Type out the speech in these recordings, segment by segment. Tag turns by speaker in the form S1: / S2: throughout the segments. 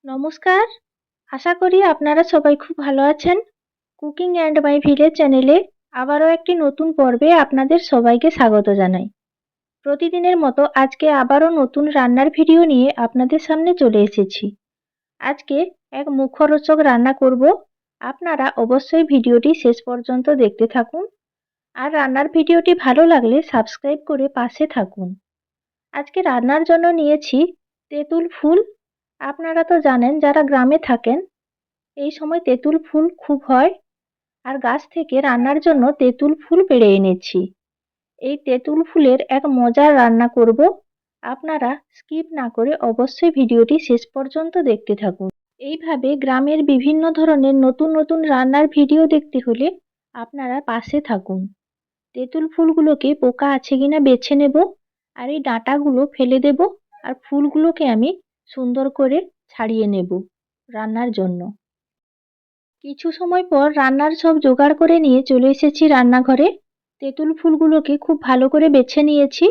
S1: নমস্কার। আশা করি আপনারা সবাই খুব ভালো আছেন। কুকিং অ্যান্ড মাই ভিলেজ চ্যানেলে আবারও একটি নতুন পর্বে আপনাদের সবাইকে স্বাগত জানাই। প্রতিদিনের মতো আজকে আবারও নতুন রান্নার ভিডিও নিয়ে আপনাদের সামনে চলে এসেছি। আজকে এক মুখরোচক রান্না করব। আপনারা অবশ্যই ভিডিওটি শেষ পর্যন্ত দেখতে থাকুন। আর রান্নার ভিডিওটি ভালো লাগলে সাবস্ক্রাইব করে পাশে থাকুন। আজকে রান্নার জন্য নিয়েছি তেঁতুল ফুল। আপনারা তো জানেন যারা গ্রামে থাকেন এই সময় তেঁতুল ফুল খুব হয়, আর গাছ থেকে রান্নার জন্য তেঁতুল ফুল পেড়ে এনেছি। এই তেঁতুল ফুলের এক মজার রান্না করব। আপনারা স্কিপ না করে অবশ্যই ভিডিওটি শেষ পর্যন্ত দেখতে থাকুন। এইভাবে গ্রামের বিভিন্ন ধরনের নতুন নতুন রান্নার ভিডিও দেখতে হলে আপনারা পাশে থাকুন। তেঁতুল ফুলগুলোকে পোকা আছে কিনা বেছে নেব, আর এই ডাঁটাগুলো ফেলে দেব, আর ফুলগুলোকে আমি সুন্দর করে ছাড়িয়ে নেব রান্নার জন্য। কিছু সময় পর রান্নার সব জোগাড় করে নিয়ে চলে এসেছি রান্নাঘরে। তেঁতুল ফুলগুলোকে খুব ভালো করে বেছে নিয়েছি,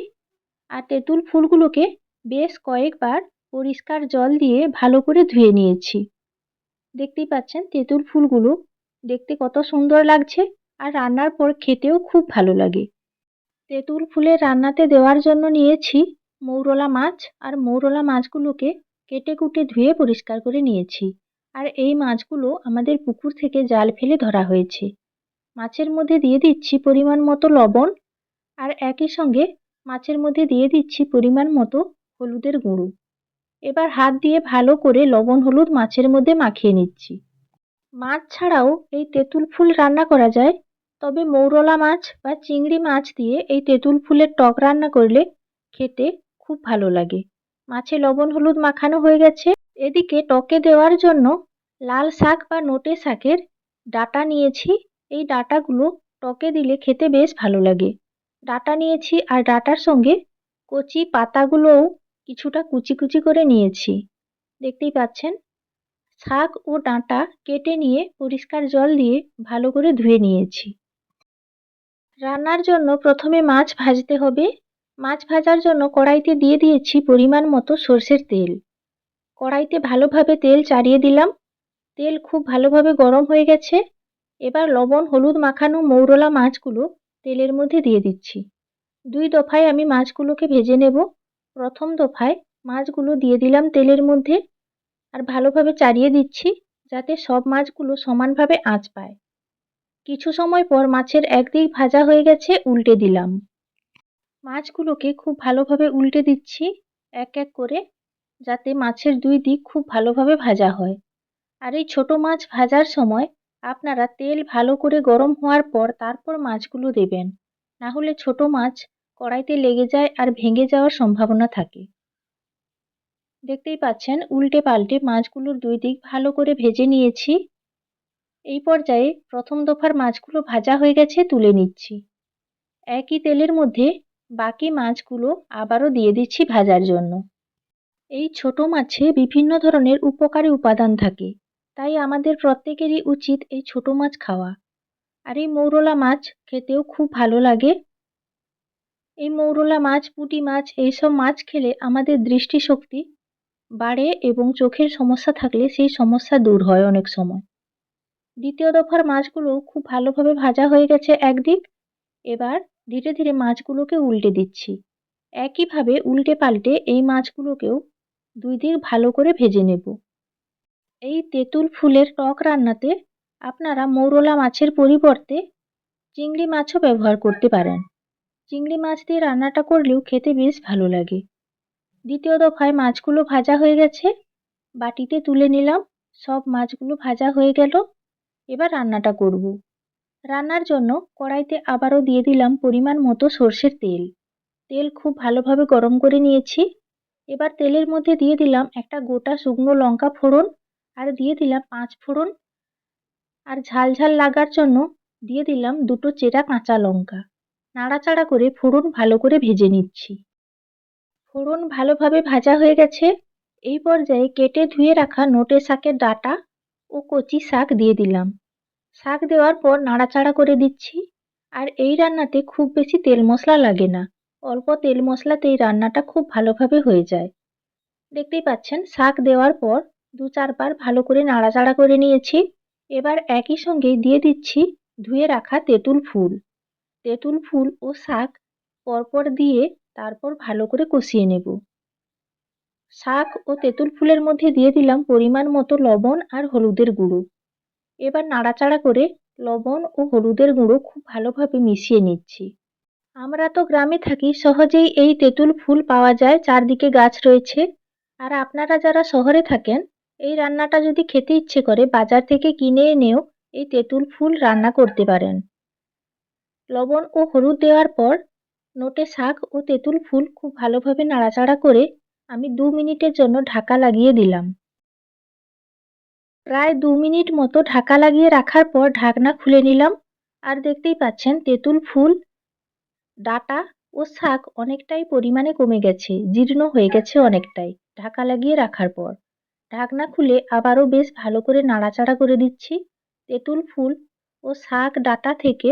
S1: আর তেঁতুল ফুলগুলোকে বেশ কয়েকবার পরিষ্কার জল দিয়ে ভালো করে ধুয়ে নিয়েছি। দেখতেই পাচ্ছেন তেঁতুল ফুলগুলো দেখতে কত সুন্দর লাগছে, আর রান্নার পর খেতেও খুব ভালো লাগে। তেঁতুল ফুলের রান্নাতে দেওয়ার জন্য নিয়েছি মৌরলা মাছ, আর মৌরলা মাছগুলোকে কেটে কুটে ধুয়ে পরিষ্কার করে নিয়েছি। আর এই মাছগুলো আমাদের পুকুর থেকে জাল ফেলে ধরা হয়েছে। মাছের মধ্যে দিয়ে দিচ্ছি পরিমাণ মতো লবণ, আর একই সঙ্গে মাছের মধ্যে দিয়ে দিচ্ছি পরিমাণ মতো হলুদের গুঁড়ো। এবার হাত দিয়ে ভালো করে লবণ হলুদ মাছের মধ্যে মাখিয়ে নিচ্ছি। মাছ ছাড়াও এই তেঁতুল ফুল রান্না করা যায়, তবে মৌরলা মাছ বা চিংড়ি মাছ দিয়ে এই তেঁতুল ফুলের টক রান্না করলে খেতে খুব ভালো লাগে। মাছে লবণ হলুদ মাখানো হয়ে গেছে। এদিকে টকে দেওয়ার জন্য লাল শাক বা নোটে শাকের ডাঁটা নিয়েছি। এই ডাঁটাগুলো টকে দিলে খেতে বেশ ভালো লাগে। ডাঁটা নিয়েছি, আর ডাঁটার সঙ্গে কচি পাতাগুলোও কিছুটা কুচি কুচি করে নিয়েছি। দেখতেই পাচ্ছেন শাক ও ডাঁটা কেটে নিয়ে পরিষ্কার জল দিয়ে ভালো করে ধুয়ে নিয়েছি। রান্নার জন্য প্রথমে মাছ ভাজতে হবে। মাছ ভাজার জন্য কড়াইতে দিয়ে দিয়েছি পরিমাণ মতো সর্ষের তেল। কড়াইতে ভালোভাবে তেল চাড়িয়ে দিলাম। তেল খুব ভালোভাবে গরম হয়ে গেছে। এবার লবণ হলুদ মাখানো মৌরলা মাছগুলো তেলের মধ্যে দিয়ে দিচ্ছি। দুই দফায় আমি মাছগুলোকে ভেজে নেব। প্রথম দফায় মাছগুলো দিয়ে দিলাম তেলের মধ্যে, আর ভালোভাবে চাড়িয়ে দিচ্ছি যাতে সব মাছগুলো সমানভাবে আঁচ পায়। কিছু সময় পর মাছের একদিক ভাজা হয়ে গেছে, উল্টে দিলাম। মাছগুলোকে খুব ভালোভাবে উল্টে দিচ্ছি এক এক করে, যাতে মাছের দুই দিক খুব ভালোভাবে ভাজা হয়। আর এই ছোট মাছ ভাজার সময় আপনারা তেল ভালো করে গরম হওয়ার পর তারপর মাছগুলো দেবেন, না হলে ছোট মাছ কড়াইতে লেগে যায় আর ভেঙে যাওয়ার সম্ভাবনা থাকে। দেখতেই পাচ্ছেন উল্টে পাল্টে মাছগুলোর দুই দিক ভালো করে ভেজে নিয়েছি। এই পর্যায়ে প্রথম দফার মাছগুলো ভাজা হয়ে গেছে, তুলে নিচ্ছি। একই তেলের মধ্যে বাকি মাছগুলো আবারও দিয়ে দিচ্ছি ভাজার জন্য। এই ছোট মাছে বিভিন্ন ধরনের উপকারী উপাদান থাকে, তাই আমাদের প্রত্যেকেরই উচিত এই ছোট মাছ খাওয়া। আর এই মৌরলা মাছ খেতেও খুব ভালো লাগে। এই মৌরলা মাছ, পুঁটি মাছ এইসব মাছ খেলে আমাদের দৃষ্টিশক্তি বাড়ে, এবং চোখের সমস্যা থাকলে সেই সমস্যা দূর হয় অনেক সময়। দ্বিতীয় দফার মাছগুলো খুব ভালোভাবে ভাজা হয়ে গেছে একদিক। এবার ধীরে ধীরে মাছগুলোকে উল্টে দিচ্ছি। একইভাবে উল্টে পাল্টে এই মাছগুলোকেও দুই দিক ভালো করে ভেজে নেব। এই তেঁতুল ফুলের টক রান্নাতে আপনারা মৌরলা মাছের পরিবর্তে চিংড়ি মাছও ব্যবহার করতে পারেন। চিংড়ি মাছ দিয়ে রান্নাটা করলেও খেতে বেশ ভালো লাগে। দ্বিতীয় দফায় মাছগুলো ভাজা হয়ে গেছে, বাটিতে তুলে নিলাম। সব মাছগুলো ভাজা হয়ে গেল। এবার রান্নাটা করব। রান্নার জন্য কড়াইতে আবারও দিয়ে দিলাম পরিমাণ মতো সর্ষের তেল। তেল খুব ভালোভাবে গরম করে নিয়েছি। এবার তেলের মধ্যে দিয়ে দিলাম একটা গোটা শুকনো লঙ্কা ফোড়ন, আর দিয়ে দিলাম 5 ফোড়ন, আর ঝাল ঝাল লাগার জন্য দিয়ে দিলাম দুটো চেরা কাঁচা লঙ্কা। নাড়াচাড়া করে ফোড়ন ভালো করে ভেজে নিচ্ছি। ফোড়ন ভালোভাবে ভাজা হয়ে গেছে। এই পর্যায়ে কেটে ধুয়ে রাখা নোটে শাকের ডাঁটা ও কচি শাক দিয়ে দিলাম। শাক দেওয়ার পর নাড়াচাড়া করে দিচ্ছি। আর এই রান্নাতে খুব বেশি তেল মশলা লাগে না, অল্প তেল মশলাতেই রান্নাটা খুব ভালোভাবে হয়ে যায়। দেখতেই পাচ্ছেন শাক দেওয়ার পর 2-4 বার ভালো করে নাড়াচাড়া করে নিয়েছি। এবার একই সঙ্গে দিয়ে দিচ্ছি ধুয়ে রাখা তেঁতুল ফুল। তেঁতুল ফুল ও শাক পরপর দিয়ে তারপর ভালো করে কষিয়ে নেব। শাক ও তেঁতুল ফুলের মধ্যে দিয়ে দিলাম পরিমাণ মতো লবণ আর হলুদের গুঁড়ো। এবার নাড়াচাড়া করে লবণ ও হলুদের গুঁড়ো খুব ভালোভাবে মিশিয়ে নিচ্ছি। আমরা তো গ্রামে থাকি, সহজেই এই তেঁতুল ফুল পাওয়া যায়, চারদিকে গাছ রয়েছে। আর আপনারা যারা শহরে থাকেন, এই রান্নাটা যদি খেতে ইচ্ছে করে বাজার থেকে কিনে এনেও এই তেঁতুল ফুল রান্না করতে পারেন। লবণ ও হলুদ দেওয়ার পর নোটে শাক ও তেঁতুল ফুল খুব ভালোভাবে নাড়াচাড়া করে আমি 2 মিনিটের জন্য ঢাকা লাগিয়ে দিলাম। প্রায় 2 মিনিট মতো ঢাকা লাগিয়ে রাখার পর ঢাকনা খুলে নিলাম। আর দেখতেই পাচ্ছেন তেঁতুল ফুল, ডাঁটা ও শাক অনেকটাই পরিমাণে কমে গেছে, জীর্ণ হয়ে গেছে অনেকটাই ঢাকা লাগিয়ে রাখার পর। ঢাকনা খুলে আবারও বেশ ভালো করে নাড়াচাড়া করে দিচ্ছি। তেঁতুল ফুল ও শাক ডাঁটা থেকে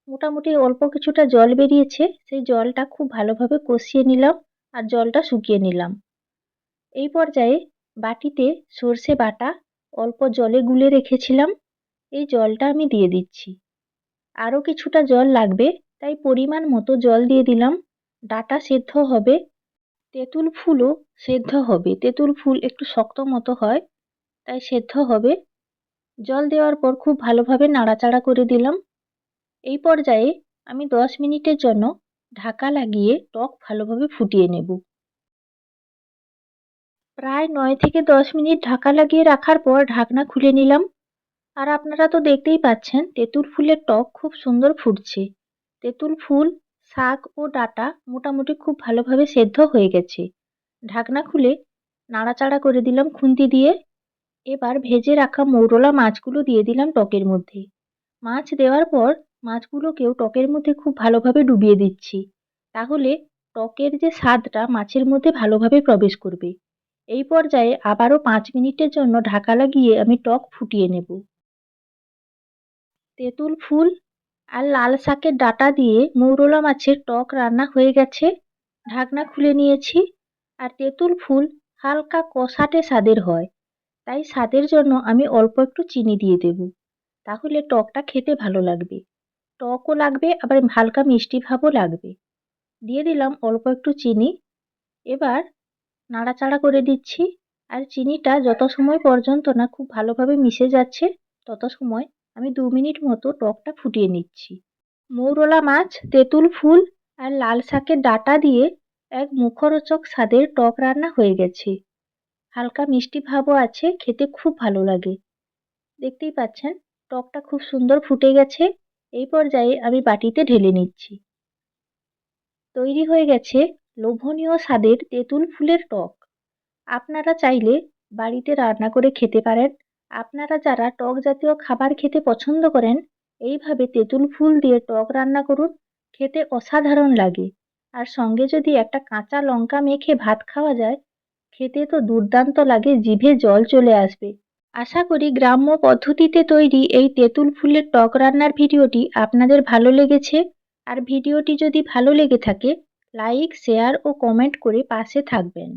S1: মোটামুটি অল্প কিছুটা জল বেরিয়েছে, সেই জলটা খুব ভালোভাবে কষিয়ে নিলাম আর জলটা শুকিয়ে নিলাম। এই পর্যায়ে বাটিতে সর্ষে বাটা অল্প জলে গুলে রেখেছিলাম, এই জলটা আমি দিয়ে দিচ্ছি। আরও কিছুটা জল লাগবে, তাই পরিমাণ মতো জল দিয়ে দিলাম। ডাঁটা সেদ্ধ হবে, তেঁতুল ফুলও সেদ্ধ হবে। তেঁতুল ফুল একটু শক্ত মতো হয়, তাই সেদ্ধ হবে। জল দেওয়ার পর খুব ভালোভাবে নাড়াচাড়া করে দিলাম। এই পর্যায়ে আমি 10 মিনিটের জন্য ঢাকা লাগিয়ে টক ভালোভাবে ফুটিয়ে নেব। প্রায় 9 থেকে 10 মিনিট ঢাকা লাগিয়ে রাখার পর ঢাকনা খুলে নিলাম। আর আপনারা তো দেখতেই পাচ্ছেন তেঁতুল ফুলের টক খুব সুন্দর ফুটছে। তেঁতুল ফুল, শাক ও ডাঁটা মোটামুটি খুব ভালোভাবে সেদ্ধ হয়ে গেছে। ঢাকনা খুলে নাড়াচাড়া করে দিলাম খুন্তি দিয়ে। এবার ভেজে রাখা মৌরলা মাছগুলো দিয়ে দিলাম টকের মধ্যে। মাছ দেওয়ার পর মাছগুলোকেও টকের মধ্যে খুব ভালোভাবে ডুবিয়ে দিচ্ছি। তাহলে টকের যে স্বাদটা মাছের মধ্যে ভালোভাবে প্রবেশ করবে। এই পর্যায়ে আবারও 5 মিনিটের জন্য ঢাকা লাগিয়ে আমি টক ফুটিয়ে নেব। তেঁতুল ফুল আর লাল শাকের ডাঁটা দিয়ে মৌরলা মাছের টক রান্না হয়ে গেছে। ঢাকনা খুলে নিয়েছি। আর তেঁতুল ফুল হালকা কষাটে স্বাদের হয়, তাই স্বাদের জন্য আমি অল্প একটু চিনি দিয়ে দেব। তাহলে টকটা খেতে ভালো লাগবে। টকও লাগবে আবার হালকা মিষ্টি ভাবও লাগবে। দিয়ে দিলাম অল্প একটু চিনি। এবার নাড়াচাড়া করে দিচ্ছি। আর চিনিটা যত সময় পর্যন্ত না খুব ভালোভাবে মিশে যাচ্ছে, তত সময় আমি 2 মিনিট মতো টকটা ফুটিয়ে নিচ্ছি। মৌরলা মাছ, তেঁতুল ফুল আর লাল শাকের ডাঁটা দিয়ে এক মুখরোচক স্বাদের টক রান্না হয়ে গেছে। হালকা মিষ্টি ভাবও আছে, খেতে খুব ভালো লাগে। দেখতেই পাচ্ছেন টকটা খুব সুন্দর ফুটে গেছে। এই পর্যায়ে আমি বাটিতে ঢেলে নিচ্ছি। তৈরি হয়ে গেছে লোভনীয় স্বাদের তেঁতুল ফুলের টক। আপনারা চাইলে বাড়িতে রান্না করে খেতে পারেন। আপনারা যারা টক জাতীয় খাবার খেতে পছন্দ করেন, এইভাবে তেঁতুল ফুল দিয়ে টক রান্না করুন, খেতে অসাধারণ লাগে। আর সঙ্গে যদি একটা কাঁচা লঙ্কা মেখে ভাত খাওয়া যায়, খেতে তো দুর্দান্ত লাগে, জিভে জল চলে আসবে। আশা করি গ্রাম্য পদ্ধতিতে তৈরি এই তেঁতুল ফুলের টক রান্নার ভিডিওটি আপনাদের ভালো লেগেছে। আর ভিডিওটি যদি ভালো লেগে থাকে, লাইক, শেয়ার ও কমেন্ট করে পাশে থাকবেন।